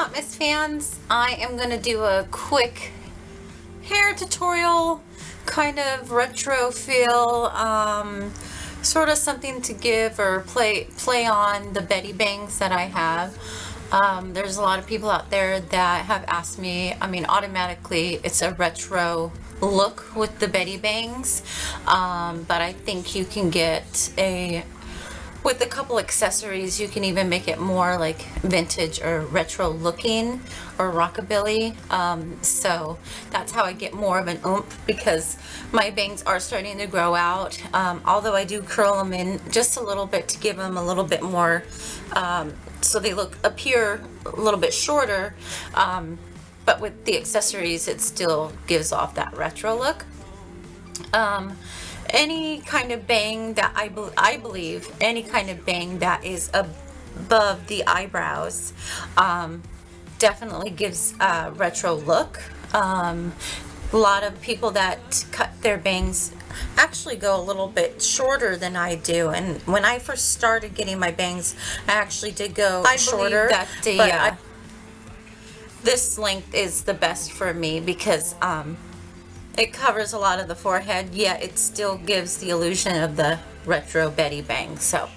Carmenisahotmess fans, I am going to do a quick hair tutorial, kind of retro feel, sort of something to give or play on the Bettie Bangs that I have. There's a lot of people out there that have asked me, I mean automatically it's a retro look with the Bettie Bangs, but I think you can get with a couple accessories, you can even make it more like vintage or retro looking or rockabilly. So that's how I get more of an oomph, because my bangs are starting to grow out. Although I do curl them in just a little bit to give them a little bit more, so they appear a little bit shorter. But with the accessories, it still gives off that retro look. Any kind of bang that I believe any kind of bang that is above the eyebrows definitely gives a retro look. A lot of people that cut their bangs actually go a little bit shorter than I do, and when I first started getting my bangs, I actually did go shorter. That this length is the best for me because it covers a lot of the forehead, yet it still gives the illusion of the retro Bettie Bang. So,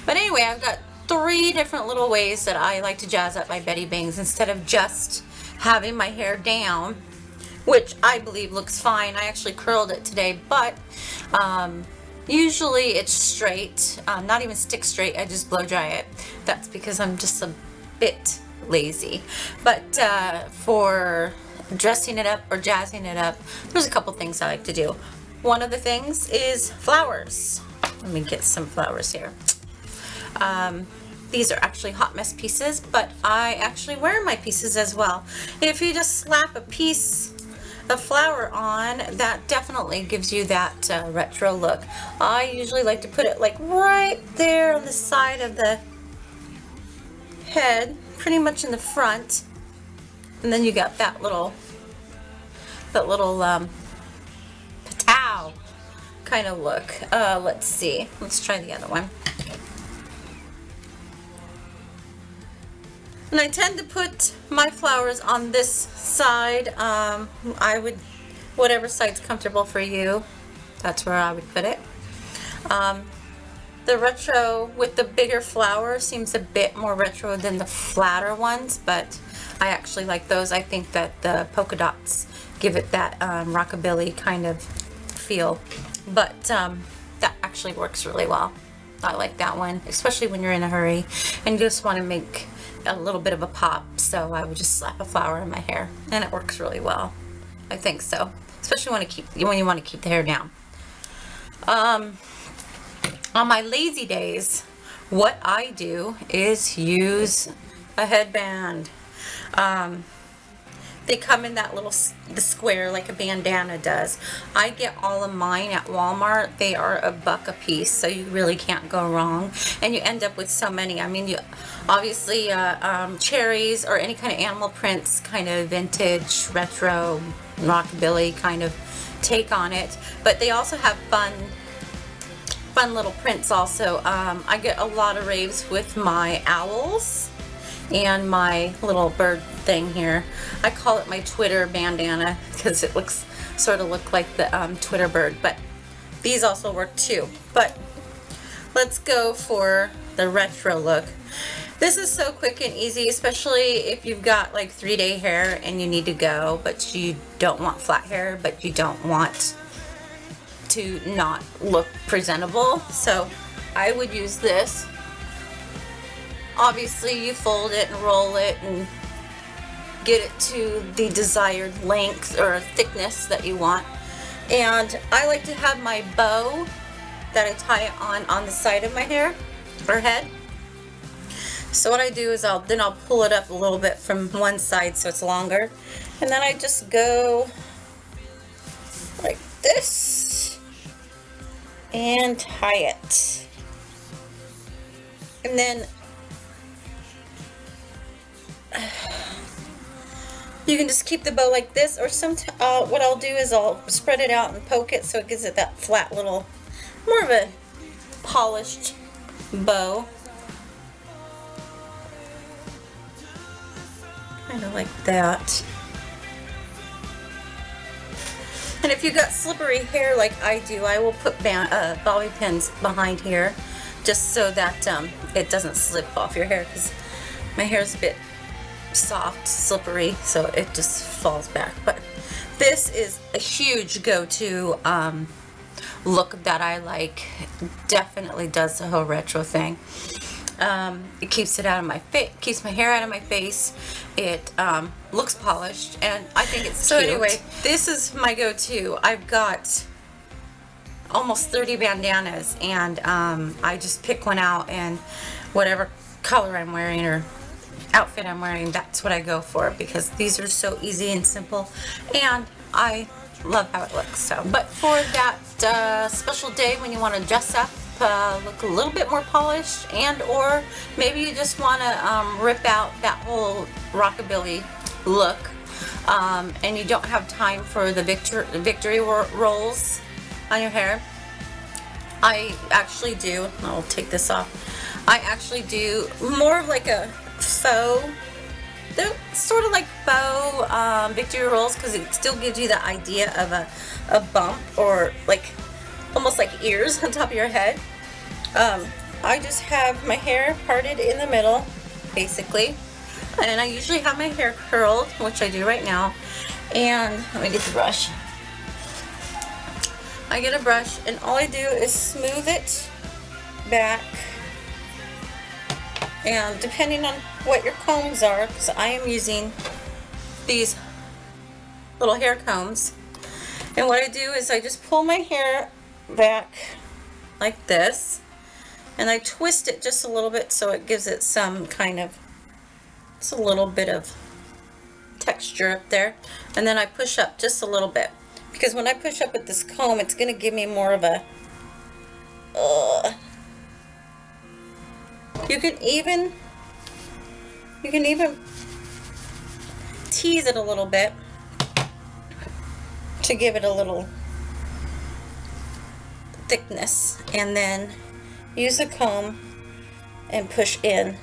but anyway, I've got 3 different little ways that I like to jazz up my Bettie Bangs instead of just having my hair down, which I believe looks fine. I actually curled it today, but usually it's straight, not even stick straight. I just blow dry it. That's because I'm just a bit lazy. But for dressing it up or jazzing it up, there's a couple things I like to do. One of the things is flowers. Let me get some flowers here. These are actually hot mess pieces, but I actually wear my pieces as well. If you just slap a piece of flower on, that definitely gives you that retro look. I usually like to put it like right there on the side of the head, pretty much in the front. And then you got that little patow kind of look. Let's see. Let's try the other one. And I tend to put my flowers on this side. I would, whatever side's comfortable for you, that's where I would put it. The retro with the bigger flower seems a bit more retro than the flatter ones, but I actually like those. I think that the polka dots give it that rockabilly kind of feel, but that actually works really well. I like that one, especially when you're in a hurry and you just want to make a little bit of a pop. So I would just slap a flower in my hair and it works really well. I think so, especially when you want to keep the hair down. On my lazy days, what I do is use a headband. They come in that the square like a bandana does. I get all of mine at Walmart. They are $1 a piece, so you really can't go wrong. And you end up with so many. I mean, you obviously cherries or any kind of animal prints, kind of vintage, retro, rockabilly kind of take on it. But they also have fun little prints also. I get a lot of raves with my owls and my little bird thing here. I call it my Twitter bandana because it looks sort of like the Twitter bird, but these also work too. But let's go for the retro look. This is so quick and easy, especially if you've got like 3-day hair and you need to go, but you don't want flat hair, but you don't want to not look presentable. So I would use this. Obviously you fold it and roll it and get it to the desired length or thickness that you want. And I like to have my bow that I tie on the side of my hair or head. So what I do is I'll pull it up a little bit from one side so it's longer, and then I just go like this and tie it. And then you can just keep the bow like this, or what I'll do is I'll spread it out and poke it so it gives it that flat little, more of a polished bow. kind of like that. And if you got slippery hair like I do, I will put bobby pins behind here just so that it doesn't slip off your hair, because my hair is a bit soft, slippery, so it just falls back. But this is a huge go-to look that I like. Definitely does the whole retro thing. It keeps it out of my face, keeps my hair out of my face. It looks polished, and I think it's cute. Anyway, this is my go-to. I've got almost 30 bandanas, and I just pick one out, and whatever color I'm wearing or outfit I'm wearing, that's what I go for, because these are so easy and simple, and I love how it looks. So, but for that special day when you want to dress up, look a little bit more polished, and or maybe you just want to rip out that whole rockabilly look, and you don't have time for the victory rolls on your hair. I actually do, I'll take this off, I actually do more of like a faux, they're sort of like faux victory rolls, because it still gives you the idea of a bump, or like almost like ears on top of your head. I just have my hair parted in the middle, basically, and I usually have my hair curled, which I do right now. And let me get the brush. I get a brush, and all I do is smooth it back, and depending on what your combs are, because I am using these little hair combs, and what I do is I just pull my hair back like this, and I twist it just a little bit so it gives it some kind of, just a little bit of texture up there, and then I push up just a little bit, because when I push up with this comb, it's going to give me more of a you can even tease it a little bit to give it a little thickness, and then use a comb and push in.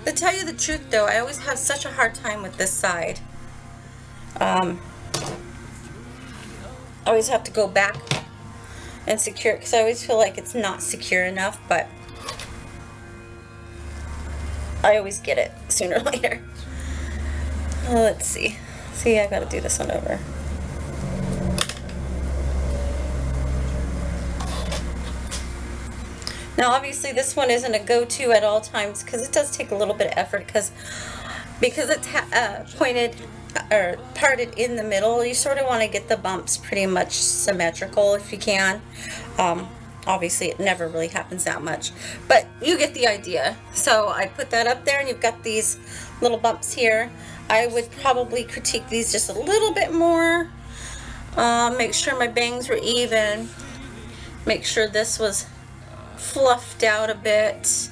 To tell you the truth though, I always have such a hard time with this side. I always have to go back and secure it, because I always feel like it's not secure enough, but I always get it sooner or later. Let's see. See, I gotta do this one over. Now obviously this one isn't a go-to at all times, because it does take a little bit of effort, because it's pointed or parted in the middle. You sort of want to get the bumps pretty much symmetrical if you can. Obviously it never really happens that much, but you get the idea. So I put that up there, and you've got these little bumps here. I would probably critique these just a little bit more. Make sure my bangs were even. Make sure this was fluffed out a bit,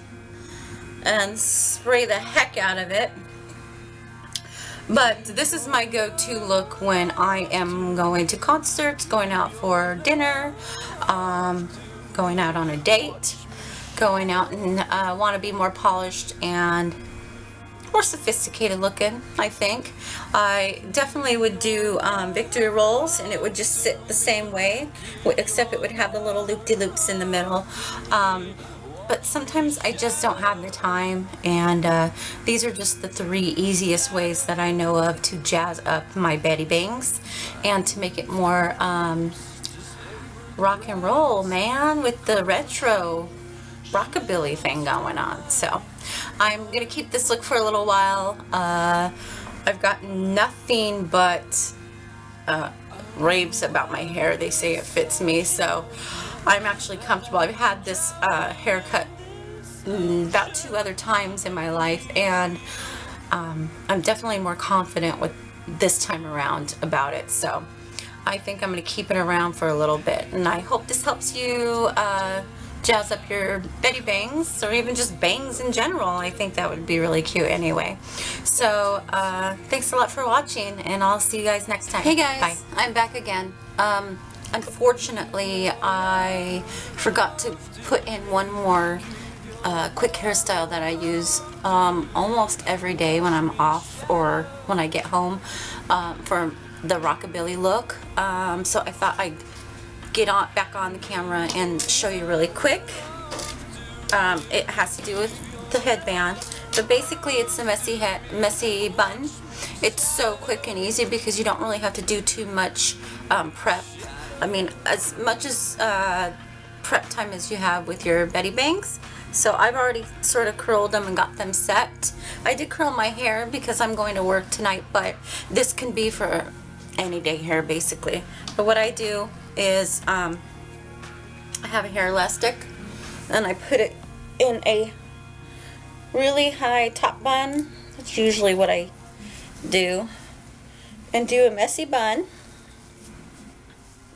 and spray the heck out of it. But this is my go-to look when I am going to concerts, going out for dinner, going out on a date, going out and want to be more polished and more sophisticated looking, I think. I definitely would do victory rolls, and it would just sit the same way, except it would have the little loop-de-loops in the middle. But sometimes I just don't have the time, and these are just the 3 easiest ways that I know of to jazz up my Bettie Bangs and to make it more rock and roll, man, with the retro rockabilly thing going on. So I'm gonna keep this look for a little while. I've got nothing but raves about my hair. They say it fits me, so I'm actually comfortable. I've had this haircut about 2 other times in my life, and I'm definitely more confident with this time around about it. So I think I'm going to keep it around for a little bit, and I hope this helps you jazz up your Bettie Bangs, or even just bangs in general. I think that would be really cute anyway. So thanks a lot for watching, and I'll see you guys next time. Hey guys, bye. I'm back again. Unfortunately, I forgot to put in one more quick hairstyle that I use almost every day when I'm off or when I get home for the rockabilly look. So I thought I'd get back on the camera and show you really quick. It has to do with the headband, but basically it's a messy bun. It's so quick and easy because you don't really have to do too much prep. I mean, as much as prep time as you have with your Bettie Bangs. So I've already sort of curled them and got them set. I did curl my hair because I'm going to work tonight, but this can be for any day hair basically. But what I do is I have a hair elastic and I put it in a really high top bun. That's usually what I do, and do a messy bun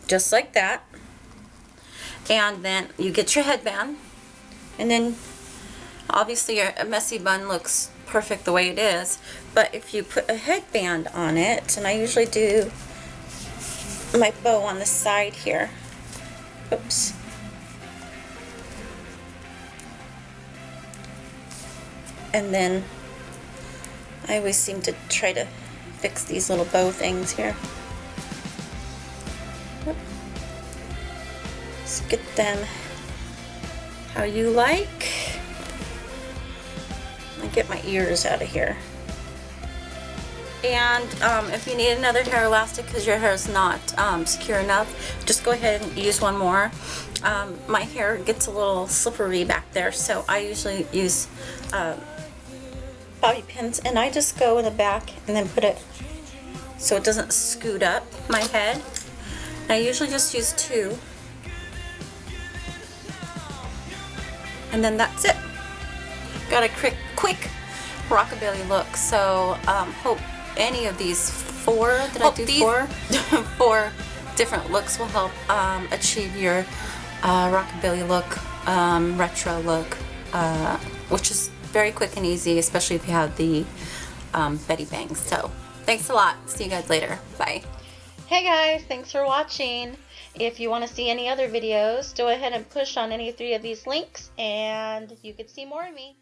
just like that. And then you get your headband, and then obviously your messy bun looks perfect the way it is, but if you put a headband on it, and I usually do my bow on the side here, oops, and then I always seem to try to fix these little bow things here. Just get them how you like. I get my ears out of here. And if you need another hair elastic because your hair is not secure enough, just go ahead and use one more. My hair gets a little slippery back there, so I usually use bobby pins, and I just go in the back and then put it so it doesn't scoot up my head. And I usually just use 2, and then that's it. Got a quick rockabilly look. So hope any of these 4 4 different looks will help achieve your rockabilly look, retro look, which is very quick and easy, especially if you have the Bettie Bangs. So thanks a lot. See you guys later. Bye. Hey guys, thanks for watching. If you want to see any other videos, go ahead and push on any 3 of these links and you can see more of me.